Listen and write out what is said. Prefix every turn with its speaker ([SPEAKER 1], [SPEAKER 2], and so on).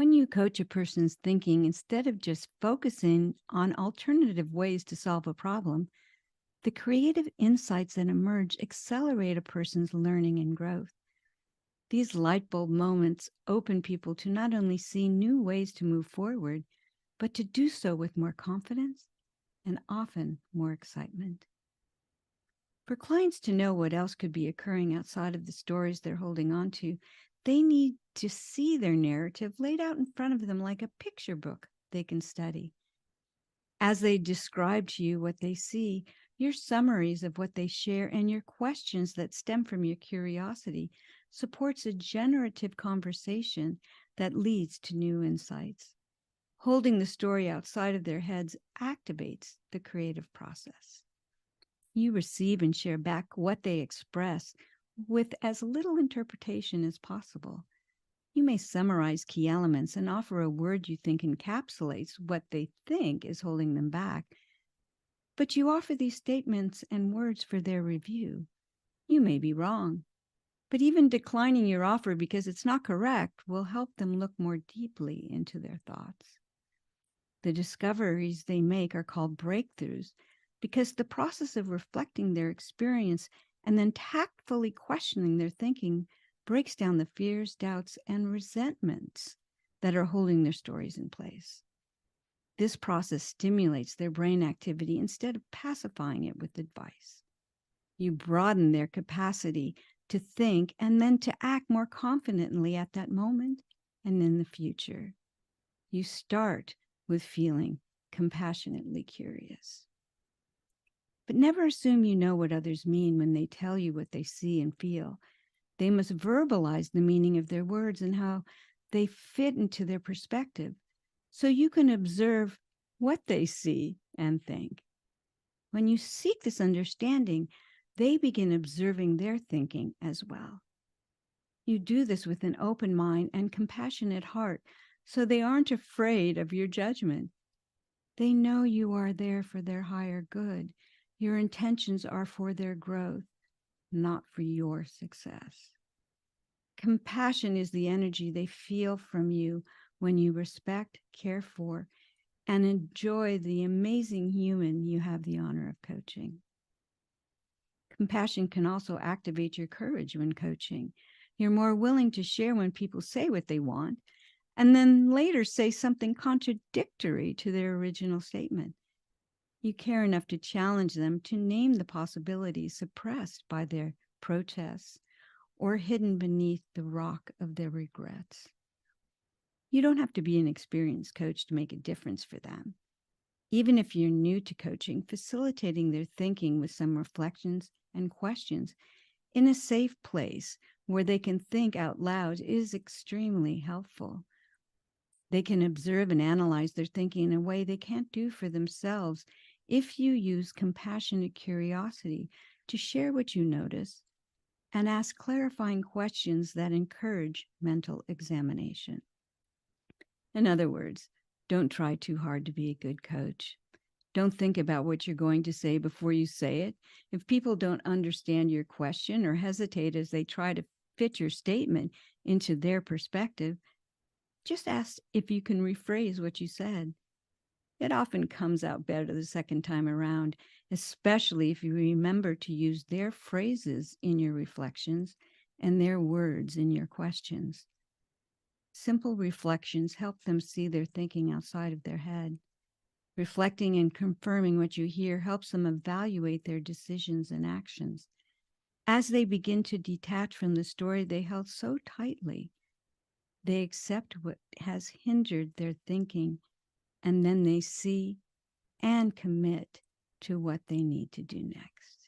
[SPEAKER 1] When you coach a person's thinking, instead of just focusing on alternative ways to solve a problem, the creative insights that emerge accelerate a person's learning and growth. These light bulb moments open people to not only see new ways to move forward, but to do so with more confidence and often more excitement. For clients to know what else could be occurring outside of the stories they're holding on to, they need to see their narrative laid out in front of them like a picture book they can study. As they describe to you what they see, your summaries of what they share and your questions that stem from your curiosity supports a generative conversation that leads to new insights. Holding the story outside of their heads activates the creative process. You receive and share back what they express with as little interpretation as possible. You may summarize key elements and offer a word you think encapsulates what they think is holding them back. But you offer these statements and words for their review. You may be wrong, but even declining your offer because it's not correct will help them look more deeply into their thoughts. The discoveries they make are called breakthroughs because the process of reflecting their experience and then tactfully questioning their thinking breaks down the fears, doubts, and resentments that are holding their stories in place. This process stimulates their brain activity instead of pacifying it with advice. You broaden their capacity to think and then to act more confidently at that moment and in the future. You start with feeling compassionately curious. But never assume you know what others mean when they tell you what they see and feel. They must verbalize the meaning of their words and how they fit into their perspective, so you can observe what they see and think. When you seek this understanding, they begin observing their thinking as well. You do this with an open mind and compassionate heart, so they aren't afraid of your judgment. They know you are there for their higher good. Your intentions are for their growth, not for your success. Compassion is the energy they feel from you when you respect, care for, and enjoy the amazing human you have the honor of coaching. Compassion can also activate your courage when coaching. You're more willing to share when people say what they want, and then later say something contradictory to their original statement. You care enough to challenge them to name the possibilities suppressed by their protests or hidden beneath the rock of their regrets. You don't have to be an experienced coach to make a difference for them. Even if you're new to coaching, facilitating their thinking with some reflections and questions in a safe place where they can think out loud is extremely helpful. They can observe and analyze their thinking in a way they can't do for themselves if you use compassionate curiosity to share what you notice and ask clarifying questions that encourage mental examination. In other words, don't try too hard to be a good coach. Don't think about what you're going to say before you say it. If people don't understand your question or hesitate as they try to fit your statement into their perspective, just ask if you can rephrase what you said. It often comes out better the second time around, especially if you remember to use their phrases in your reflections and their words in your questions. Simple reflections help them see their thinking outside of their head. Reflecting and confirming what you hear helps them evaluate their decisions and actions. As they begin to detach from the story they held so tightly, they accept what has hindered their thinking, and then they see and commit to what they need to do next.